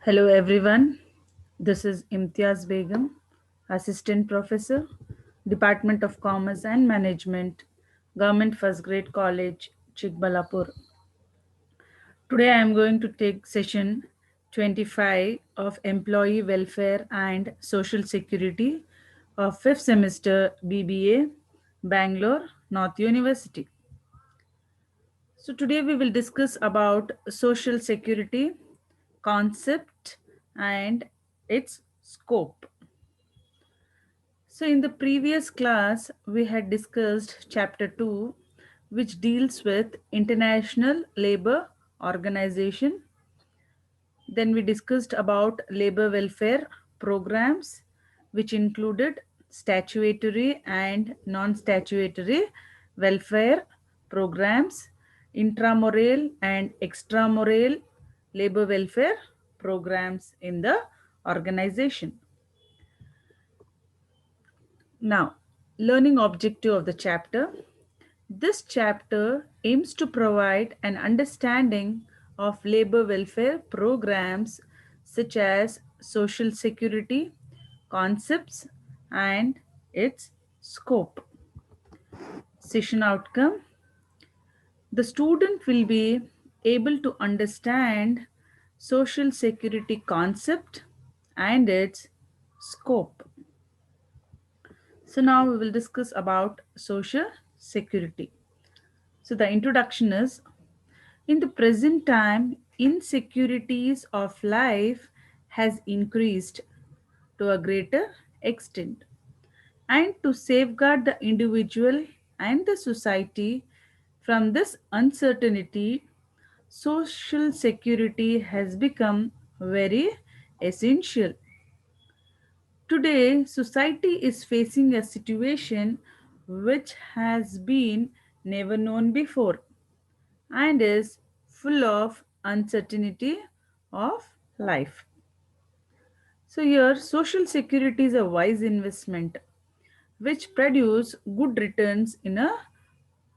Hello everyone. This is Imtiaz Begum, Assistant Professor, Department of Commerce and Management, Government First Grade College, Chikbalapur. Today I am going to take session 25 of Employee Welfare and Social Security of 5th semester BBA, Bangalore, North University. So today we will discuss about social security concept and its scope. So in the previous class we had discussed chapter 2, which deals with International Labor Organization. Then we discussed about labor welfare programs, which included statutory and non-statutory welfare programs, intramural and extramural labor welfare programs in the organization. Now, learning objective of the chapter. This chapter aims to provide an understanding of labor welfare programs such as social security, concepts, and its scope. Session outcome. The student will be able to understand social security concept and its scope. So now we will discuss about social security. So the introduction is: in the present time, insecurities of life has increased to a greater extent. And to safeguard the individual and the society from this uncertainty, social security has become very essential. Today, society is facing a situation which has been never known before and is full of uncertainty of life. So here social security is a wise investment which produce good returns in a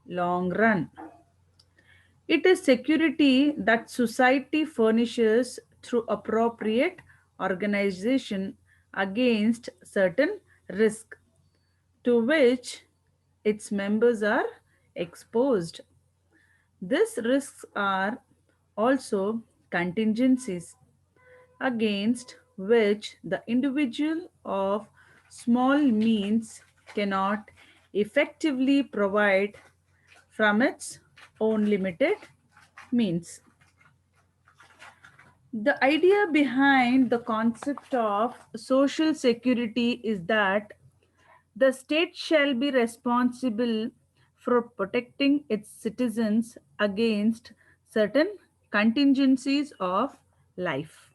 long run. It is security that society furnishes through appropriate organization against certain risk to which its members are exposed. These risks are also contingencies against which the individual of small means cannot effectively provide from its own limited means. The idea behind the concept of social security is that the state shall be responsible for protecting its citizens against certain contingencies of life.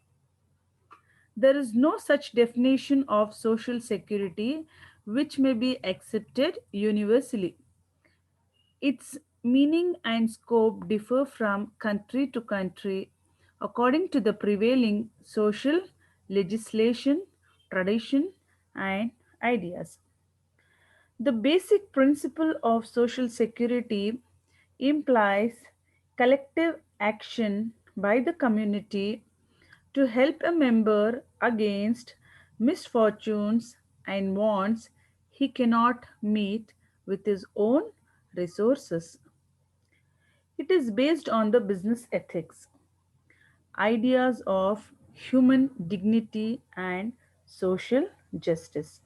There is no such definition of social security which may be accepted universally. Its meaning and scope differ from country to country according to the prevailing social legislation, tradition, and ideas. The basic principle of social security implies collective action by the community to help a member against misfortunes and wants he cannot meet with his own resources. It is based on the business ethics, ideas of human dignity, and social justice.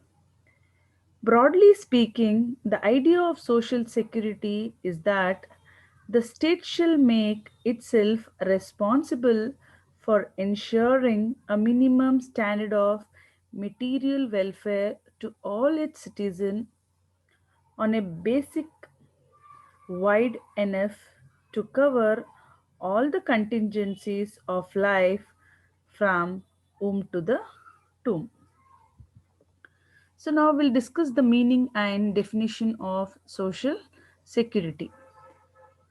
Broadly speaking, the idea of social security is that the state shall make itself responsible for ensuring a minimum standard of material welfare to all its citizens on a basic wide enough to cover all the contingencies of life from womb to the tomb. So now we'll discuss the meaning and definition of social security.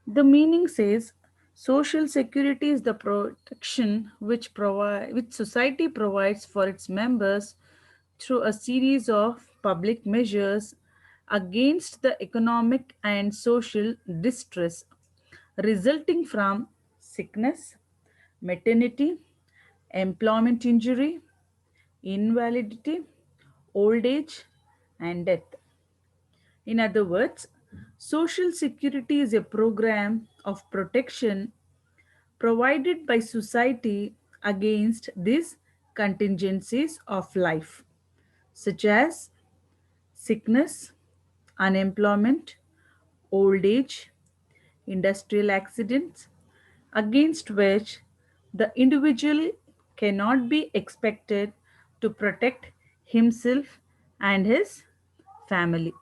The meaning says social security is the protection which society provides for its members through a series of public measures against the economic and social distress resulting from sickness, maternity, employment injury, invalidity, old age, and death. In other words, Social Security is a program of protection provided by society against these contingencies of life, such as sickness, unemployment, old age, industrial accidents, against which the individual cannot be expected to protect himself and his family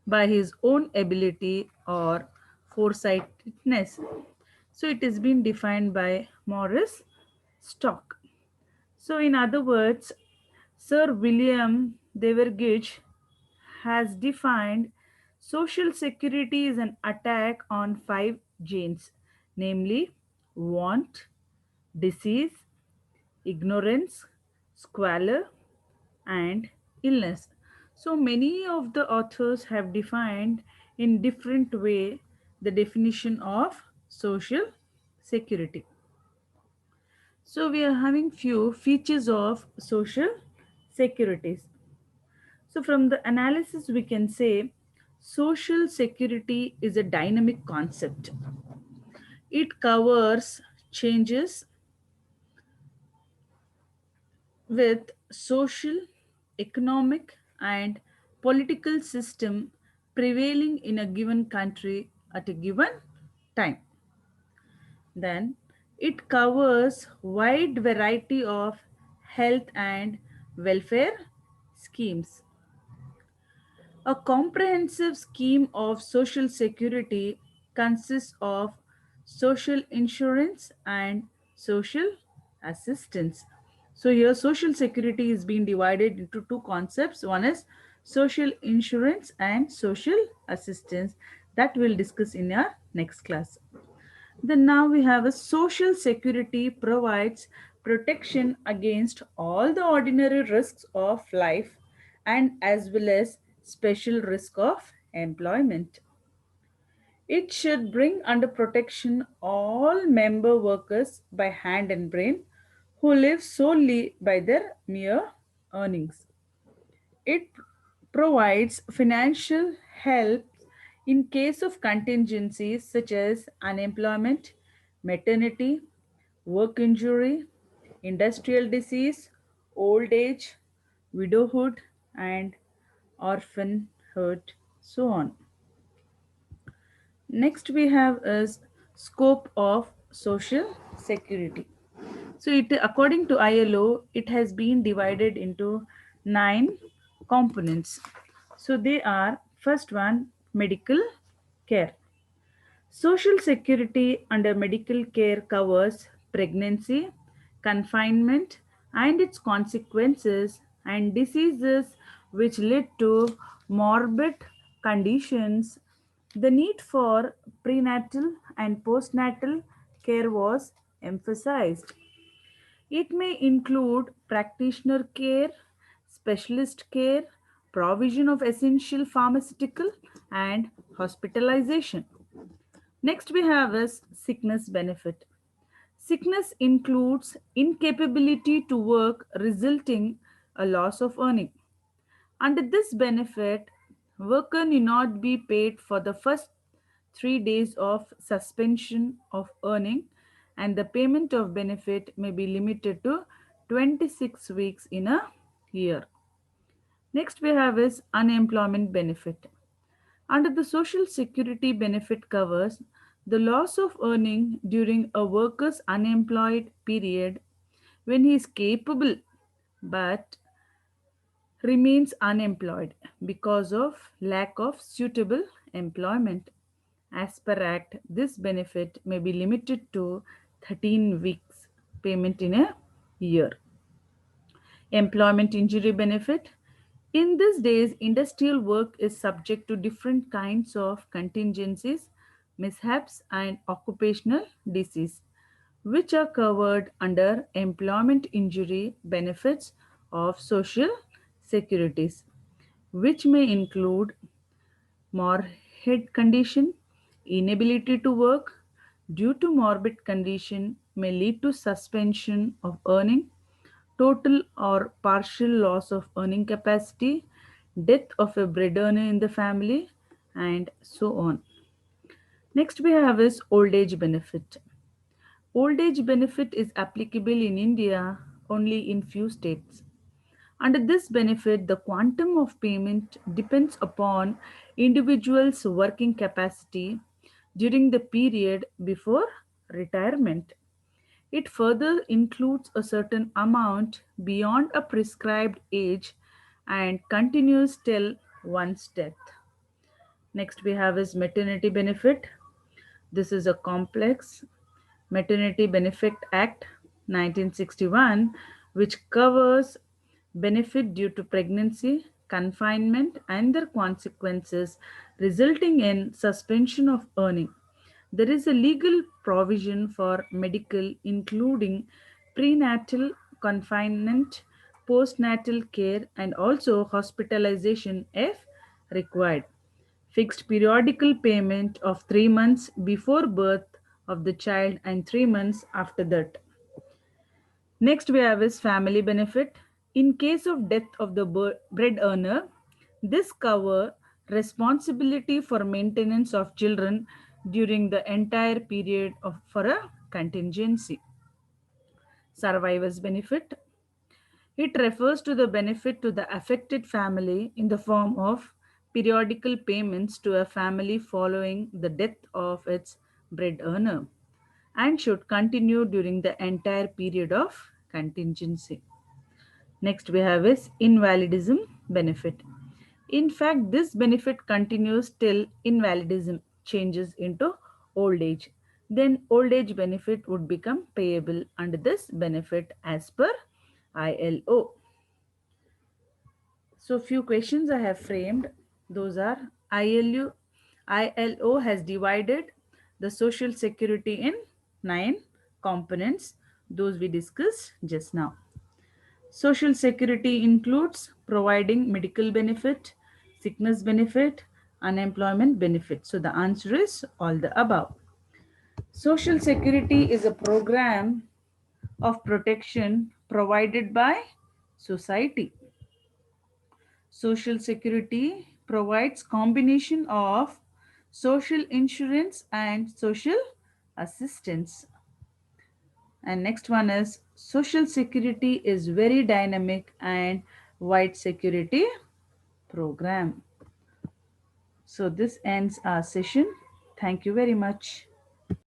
by his own ability or foresightedness. So it has been defined by Morris Stock. So, in other words, Sir William Devergage has defined social security is an attack on five genes, namely want, disease, ignorance, squalor, and illness. So many of the authors have defined in different way the definition of social security. So we are having few features of social securities. So from the analysis we can say social security is a dynamic concept. It covers changes with social, economic, and political system prevailing in a given country at a given time. Then it covers wide variety of health and welfare schemes. A comprehensive scheme of social security consists of social insurance and social assistance. So, here social security is being divided into two concepts. One is social insurance and social assistance that we'll discuss in our next class. Then now we have a social security provides protection against all the ordinary risks of life and as well as special risk of employment. It should bring under protection all member workers by hand and brain who live solely by their mere earnings. It provides financial help in case of contingencies such as unemployment, maternity, work injury, industrial disease, old age, widowhood, and orphanhood, so on. Next we have is scope of social security. So it according to ILO, it has been divided into 9 components. So they are first one medical care. Social security under medical care covers pregnancy, confinement and its consequences and diseases which lead to morbid conditions. The need for prenatal and postnatal care was emphasized. It may include practitioner care, specialist care, provision of essential pharmaceutical, and hospitalization. Next, we have is sickness benefit. Sickness includes incapability to work resulting a loss of earning. Under this benefit, worker need not be paid for the first 3 days of suspension of earning and the payment of benefit may be limited to 26 weeks in a year. Next we have is unemployment benefit. Under the social security benefit covers the loss of earning during a worker's unemployed period when he is capable but remains unemployed because of lack of suitable employment. As per Act, this benefit may be limited to 13 weeks payment in a year. Employment injury benefit. In these days, industrial work is subject to different kinds of contingencies, mishaps, and occupational disease, which are covered under employment injury benefits of social securities, which may include more head condition, inability to work, due to morbid condition may lead to suspension of earning, total or partial loss of earning capacity, death of a breadwinner in the family, and so on. Next we have is old age benefit. Old age benefit is applicable in India only in few states. Under this benefit, the quantum of payment depends upon individual's working capacity during the period before retirement. It further includes a certain amount beyond a prescribed age and continues till one's death. Next we have is maternity benefit. This is a complex Maternity Benefit Act 1961, which covers benefit due to pregnancy, confinement, and their consequences, resulting in suspension of earning. There is a legal provision for medical, including prenatal confinement, postnatal care, and also hospitalization if required. Fixed periodical payment of 3 months before birth of the child and 3 months after that. Next, we have is family benefit. In case of death of the bread earner, this cover responsibility for maintenance of children during the entire period of for a contingency. Survivor's benefit. It refers to the benefit to the affected family in the form of periodical payments to a family following the death of its bread earner and should continue during the entire period of contingency. Next, we have is invalidism benefit. In fact, this benefit continues till invalidism changes into old age. Then, old age benefit would become payable under this benefit as per ILO. So, few questions I have framed. Those are ILO has divided the social security in 9 components. Those we discussed just now. Social security includes providing medical benefit, sickness benefit, unemployment benefit. So the answer is all the above. Social security is a program of protection provided by society. Social security provides combination of social insurance and social assistance. And next one is social security is very dynamic and wide security program. So this ends our session. Thank you very much.